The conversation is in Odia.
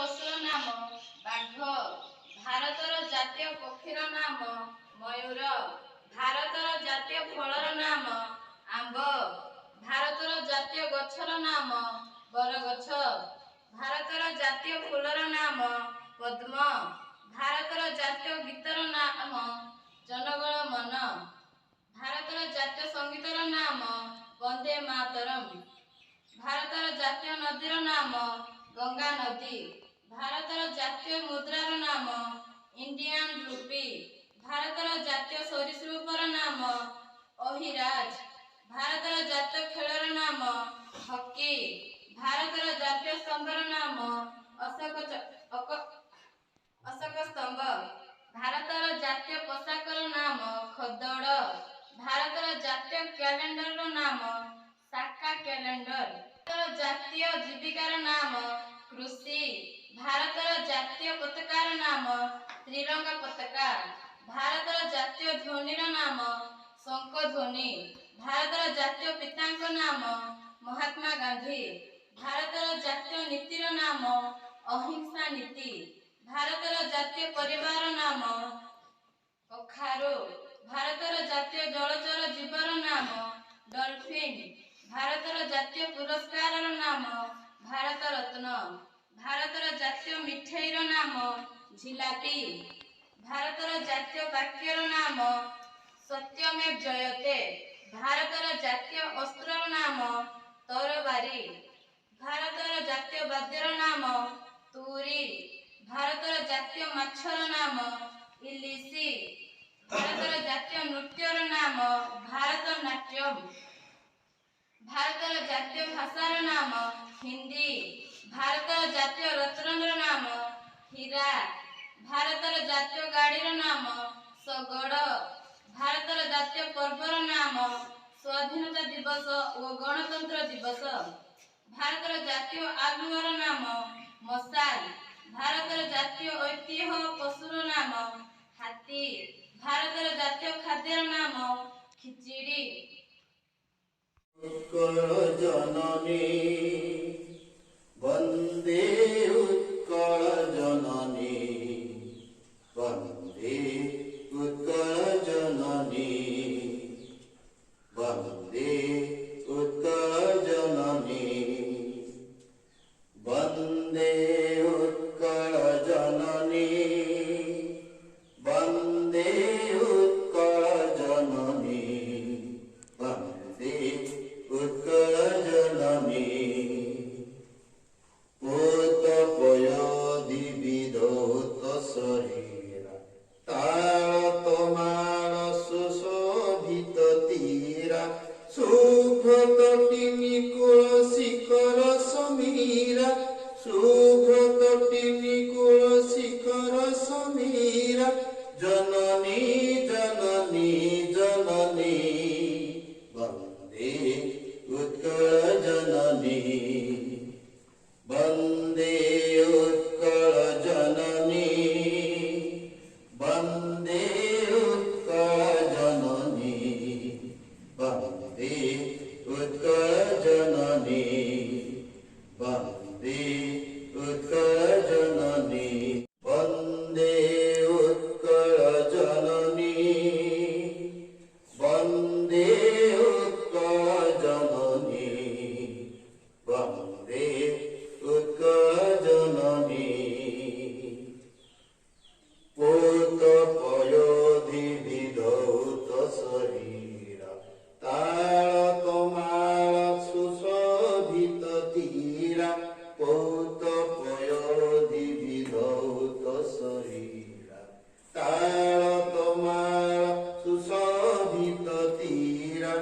ପଶୁର ନାମ ବାଘ। ଭାରତର ଜାତୀୟ ପକ୍ଷୀର ନାମ ମୟୂର। ଭାରତର ଜାତୀୟ ଫଳର ନାମ ଆମ୍ବ। ଭାରତର ଜାତୀୟ ଗଛର ନାମ ବରଗଛ। ଭାରତର ଜାତୀୟ ଫୁଲର ନାମ ପଦ୍ମ। ଭାରତର ଜାତୀୟ ଗୀତର ନାମ ଜନଗଣ ମନ। ଭାରତର ଜାତୀୟ ସଙ୍ଗୀତର ନାମ ବନ୍ଦେ ମାତରମ୍। ଭାରତର ଜାତୀୟ ନଦୀର ନାମ ଗଙ୍ଗା ନଦୀ। ଭାରତର ଜାତୀୟ ମୁଦ୍ରାର ନାମ ଇଣ୍ଡିଆନ୍ ରୁପି। ଭାରତର ଜାତୀୟ ସରୀସୃପର ନାମ ଅହିରାଜ। ଭାରତର ଜାତୀୟ ଖେଳର ନାମ ହକି। ଭାରତର ଜାତୀୟ ସ୍ତମ୍ଭର ନାମ ଅଶୋକ ସ୍ତମ୍ଭ। ଭାରତର ଜାତୀୟ ପୋଷାକର ନାମ ଖଦଡ଼। ଭାରତର ଜାତୀୟ କ୍ୟାଲେଣ୍ଡରର ନାମ ସାକା କ୍ୟାଲେଣ୍ଡର। ଭାରତର ଜାତୀୟ ଜୀବିକାର ନାମ କୃଷି। ଭାରତର ଜାତୀୟ ପତାକାର ନାମ ତ୍ରିରଙ୍ଗା ପତାକା। ଭାରତର ଜାତୀୟ ଧ୍ୱନିର ନାମ ଶଙ୍ଖ ଧ୍ୱନି। ଭାରତର ଜାତୀୟ ପିତାଙ୍କ ନାମ ମହାତ୍ମା ଗାନ୍ଧୀ। ଭାରତର ଜାତୀୟ ନୀତିର ନାମ ଅହିଂସା ନୀତି। ଭାରତର ଜାତୀୟ ପରିବାର ନାମ କଖାରୁ। ଭାରତର ଜାତୀୟ ଜଳଚର ଜୀବର ନାମ ଡଲଫିନ୍। ଭାରତର ଜାତୀୟ ପୁରସ୍କାରର ନାମ ଭାରତ ରତ୍ନ। ଭାରତର ଜାତୀୟ ମିଠେଇର ନାମ ଝିଲାପି। ଭାରତର ଜାତୀୟ ବାକ୍ୟର ନାମ ସତ୍ୟମେବ ଜୟତେ। ଭାରତର ଜାତୀୟ ଅସ୍ତ୍ରର ନାମ ତରବାରୀ। ଭାରତର ଜାତୀୟ ବାଦ୍ୟର ନାମ ତୁରୀ। ଭାରତର ଜାତୀୟ ମାଛର ନାମ ଇଲିଶି। ଭାରତର ଜାତୀୟ ନୃତ୍ୟର ନାମ ଭାରତନାଟ୍ୟମ୍। ଭାରତର ଜାତୀୟ ଭାଷାର ନାମ ହିନ୍ଦୀ। ଭାରତର ଜାତୀୟ ରତ୍ନର ନାମ ହୀରା। ଭାରତର ଜାତୀୟ ଗାଡ଼ିର ନାମ ଶଗଡ଼। ଭାରତର ଜାତୀୟ ପର୍ବର ନାମ ସ୍ୱାଧୀନତା ଦିବସ ଓ ଗଣତନ୍ତ୍ର ଦିବସ। ଭାରତର ଜାତୀୟ ଆଲୁଅର ନାମ ମଶାଲ। ଭାରତର ଜାତୀୟ ଐତିହ୍ୟ ପଶୁର ନାମ ହାତୀ। ଭାରତର ଜାତୀୟ ଖାଦ୍ୟର ନାମ ଖିଚିଡ଼ି। ଉତ୍କଳ ଜନନୀ ବନ୍ଦେ ଉତ୍କଳ ଜନନୀ ବନ୍ଦେ ଉତ୍କଳ ଜନନୀ ବନ୍ଦେ ଉତ୍କଳ ଜନନୀ ବନ୍ଦେ ଉତ୍କଳ ଜନନୀ ବନ୍ଦେ ଉତ୍କଳ ଜନନୀ ବନ୍ଦେ ଉତ୍କଳ ଜନନୀ ପୋତ ପୟୋଧି ବିଧୌତ ଶରୀରା ତାଳ ତମାଳ ସୁଶୋଭିତ ତୀରା ସୁଭ୍ରତଟିନି କୂଳ ଶିଖର ସମୀରା ସୁଭ୍ରତଟିନି କୂଳ ଶିଖର ସମୀରା ଜନନୀ ଜନନୀ ଜନନୀ ବନ୍ଦେ ଉତ୍କଳ ଜନନୀ ବନ୍ଦେ ଉତ୍କଳ ଜନନୀ ବନ୍ଦେ ଉତ୍କଳ ଜନନୀ ବନ୍ଦେ ଉତ୍କଳ ଜନନୀ ବନ୍ଦେ ଉତ୍କଳ ଜନନୀ ବନ୍ଦେ ଉତ୍କଳ ଜନନୀ ବନ୍ଦେ ଉତ୍କଳ ଜନନୀ ବନ୍ଦେ ଉତ୍କଳ ଜନନୀ ପୋତ ପୟୋଧି ବିଧୌତ ଶରୀରା ତାଳ ତମାଳ ସୁଶୋଭିତ ତୀରା ପୋତ ପୟୋଧି ବିଧୌତ ଶରୀରା ତାଳ ତମାଳ ସୁଶୋଭିତ ତୀରା